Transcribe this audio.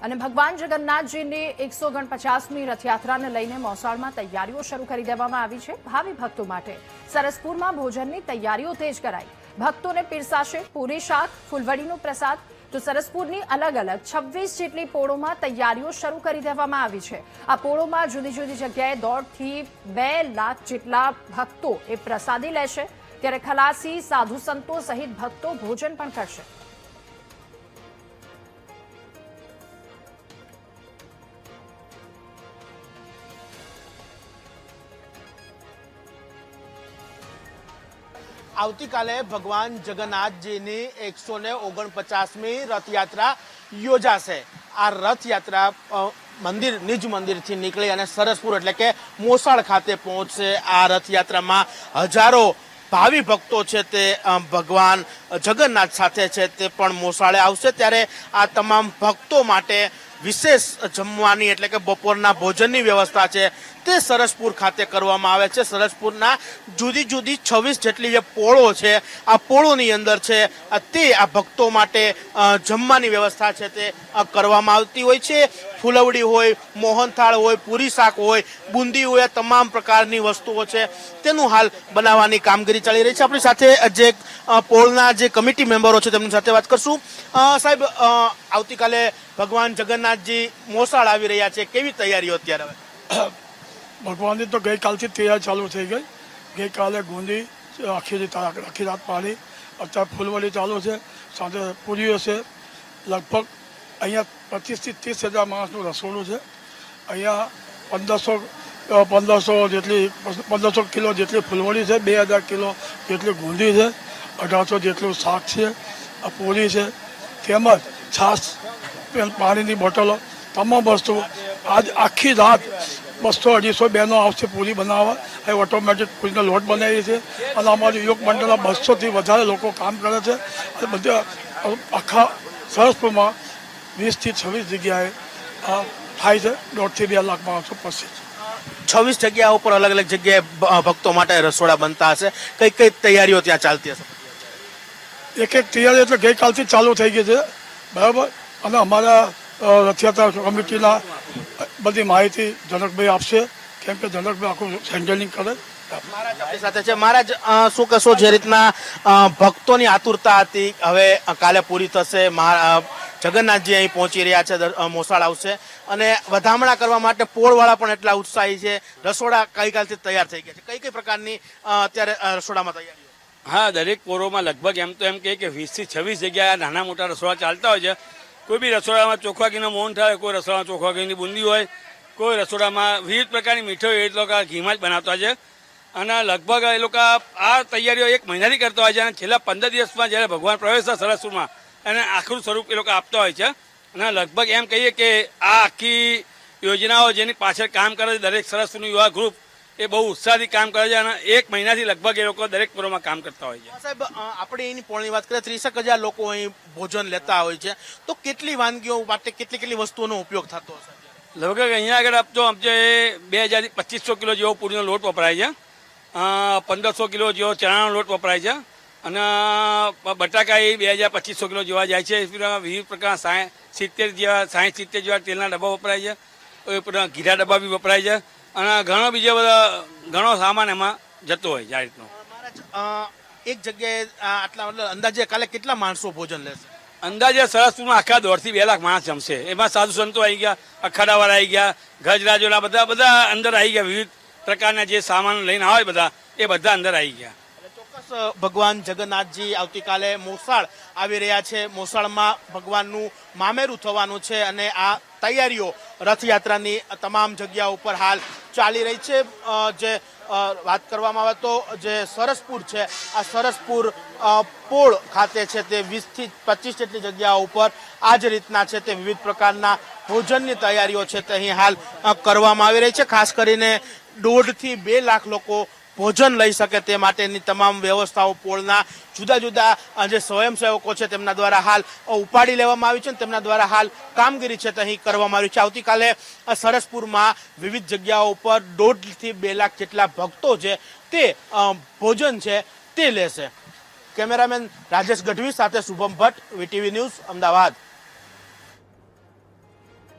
અને ભગવાન જગન્નાથજીની 149મી રથયાત્રાને લઈને મોસાળમાં તૈયારીઓ શરૂ કરી દેવામાં આવી છે। ભાવિ ભક્તો માટે સરસપુરમાં ભોજનની તૈયારીઓ તેજ કરાઈ। ભક્તોને પીરસાશે પૂરી શાક, ફૂલવડીનો પ્રસાદ। તો સરસપુરની અલગ અલગ 26 જેટલી પોળોમાં તૈયારીઓ શરૂ કરી દેવામાં આવી છે। આ પોળોમાં જુદી જુદી જગ્યાએ 1.5 થી 2 લાખ જેટલા ભક્તો એ પ્રસાદી લેશે, ત્યારે ખલાસી, સાધુ સંતો સહિત ભક્તો ભોજન પણ કરશે। આવતીકાલે ભગવાન જગન્નાથજીની 149મી રથયાત્રા યોજાશે। આ રથયાત્રા મંદિર નિજ મંદિરથી નીકળી અને સરસપુર એટલે કે મોસાળ ખાતે પહોંચશે। આ રથયાત્રામાં હજારો ભાવિ ભક્તો છે તે ભગવાન જગન્નાથ સાથે છે તે પણ મોસાળે આવશે। ત્યારે આ તમામ ભક્તો માટે વિશેષ જમવાની એટલે કે બપોરના ભોજનની વ્યવસ્થા છે તે સરસપુર ખાતે કરવામાં આવે છે। સરસપુરના જુદી જુદી 26 જેટલી જે પોળો છે આ પોળોની અંદર છે તે આ ભક્તો માટે જમવાની વ્યવસ્થા છે તે કરવામાં આવતી હોય છે। ફૂલવડી હોય, મોહનથાળ હોય, પૂરી શાક હોય, બુંદી હોય, તમામ પ્રકારની વસ્તુઓ છે તેનું હાલ બનાવવાની કામગીરી ચાલી રહી છે। આપણી સાથે જે પોળના જે કમિટી મેમ્બરો છે તેમની સાથે વાત કરશું। સાહેબ, આવતીકાલે ભગવાન જગન્નાથજી મોસાળ આવી રહ્યા છે, કેવી તૈયારીઓ અત્યારે? ભગવાનની તો ગઈકાલથી તૈયારી ચાલુ થઈ ગઈ। ગઈકાલે ગુંદી આખી રાત પાડી, અત્યારે ફૂલવડી ચાલુ છે, સાથે પૂરીઓ છે। લગભગ અહીંયા 25 થી 30 હજાર માણસનું રસોડું છે। અહીંયા 1500 કિલો જેટલી ફૂલવડી છે, 2000 કિલો જેટલી ગુંદી છે, 1800 જેટલું શાક છે, આ પૂરી છે, તેમજ છાશ, પાણીની બોટલો, તમામ વસ્તુ આજ આખી રાત 200-250 બહેનો આવશે પૂરી બનાવવા। એ ઓટોમેટિક પૂરીનો લોટ બનાવીએ છીએ અને અમારી યોગ મંડળના 200થી વધારે લોકો કામ કરે છે અને બધા આખા સરસપુરમાં 20 થી 26 જગ્યાએ થાય છે। 1.5 થી 2 લાખ માણસો પહોંચે છે। 26 જગ્યા ઉપર અલગ અલગ જગ્યાએ ભક્તો માટે રસોડા બનતા હશે, કઈ કઈ તૈયારીઓ ત્યાં ચાલતી હશે? એક તૈયારી એટલે ગઈકાલથી ચાલુ થઈ ગઈ છે, બરાબર। અને અમારા રથયાત્રા કમિટીના બધી માહિતી જનકભાઈ આપશે, કેમ કે જનકભાઈ આખું હેન્ડલિંગ કરે। સાથે છે મહારાજ, શું કહેશો? જે રીતના ભક્તોની આતુરતા હતી, હવે કાલે પૂરી થશે, જગન્નાથજી અહીં પહોંચી રહ્યા છે, મોસાળ આવશે અને વધામણા કરવા માટે પોળવાળા પણ એટલા ઉત્સાહી છે। રસોડા ગઈકાલથી તૈયાર થઈ ગયા છે, કઈ કઈ પ્રકારની અત્યારે રસોડામાં તૈયારીઓ? હા, દરેક પોળોમાં લગભગ એમ તો એમ કે 20 થી 26 જગ્યાએ નાના મોટા રસોડા ચાલતા હોય છે। કોઈ બી રસોડામાં ચોખા ઘીનો મોહન થાય, કોઈ રસોડામાં ચોખા ઘીની બુંદી હોય, કોઈ રસોડામાં વિવિધ પ્રકારની મીઠાઈઓ એ લોકો ઘીમાં જ બનાવતા હોય છે અને લગભગ એ લોકો આ તૈયારીઓ 1 મહિનાથી કરતા હોય છે અને છેલ્લા 15 દિવસમાં જ્યારે ભગવાન પ્રવેશતા સરસપુરમાં એને આખરું સ્વરૂપ એ લોકો આપતા હોય છે અને લગભગ એમ કહીએ કે આ આખી યોજનાઓ જેની પાછળ કામ કરે છે દરેક સરસપુરનું યુવા ગ્રુપ એ બહુ ઉત્સાહથી કામ કરે છે અને 1 મહિનાથી લગભગ એ લોકો દરેક પોળોમાં કામ કરતા હોય છે। સાહેબ, આપણે એની પોળની વાત કરીએ, 30,000 લોકો અહીં ભોજન લેતા હોય છે, તો કેટલી વાનગીઓ માટે કેટલી વસ્તુઓનો ઉપયોગ થતો હશે? લગભગ અહીંયા આગળ આપતો સમજે 2000 થી 2500 કિલો જેવો પૂરીનો લોટ વપરાય છે, 1500 કિલો જેવો ચણાનો લોટ વપરાય છે અને બટાકા એ 2200 કિલો જેવા જાય છે। વિવિધ પ્રકાર 60-70 જેવા તેલના ડબ્બા વપરાય છે, ઘીરા ડબ્બા બી વપરાય છે અને ઘણો સામાન એમાં જતો હોય છે આ રીતનો। મહારાજ, એક જગ્યાએ આટલા અંદાજે કાલે કેટલા માણસો ભોજન લેશે? અંદાજે સરસપુરમાં આખા 1.5 થી 2 લાખ માણસ જમશે। એમાં સાધુ સંતો આવી ગયા, અખાડાવાળા આવી ગયા, ગજરાજોના બધા અંદર આવી ગયા, વિવિધ પ્રકારના જે સામાન લઈને આવે એ બધા અંદર આવી ગયા। ચોક્કસ ભગવાન જગન્નાથજી આવતીકાલે મોસાળ આવી રહ્યા છે। મોસાળમાં ભગવાનનું મામેરું થવાનું છે અને આ તૈયારીઓ રથયાત્રાની તમામ જગ્યાઓ ઉપર હાલ ચાલી રહી છે। જે વાત કરવામાં આવે તો જે સરસપુર છે, આ સરસપુર પોળ ખાતે છે તે 20 થી 25 જેટલી જગ્યાઓ ઉપર આ જ રીતના છે તે વિવિધ પ્રકારના ભોજનની તૈયારીઓ છે તે અહીં હાલ કરવામાં આવી રહી છે। ખાસ કરીને 1.5 થી 2 લાખ લોકો ભોજન લઈ શકે તે માટેની તમામ વ્યવસ્થાઓ પોળના જુદા જુદા જે સ્વયંસેવકો છે તેમના દ્વારા હાલ ઉપાડી લેવામાં આવી છે અને તેમના દ્વારા હાલ કામગીરી છે તે અહીં કરવામાં આવી છે। આવતીકાલે સરસપુરમાં વિવિધ જગ્યાઓ ઉપર 1.5 થી 2 લાખ જેટલા ભક્તો છે તે ભોજન છે તે લેશે। કેમેરામેન રાજેશ ગઢવી સાથે શુભમ ભટ્ટ, વીટીવી ન્યૂઝ, અમદાવાદ।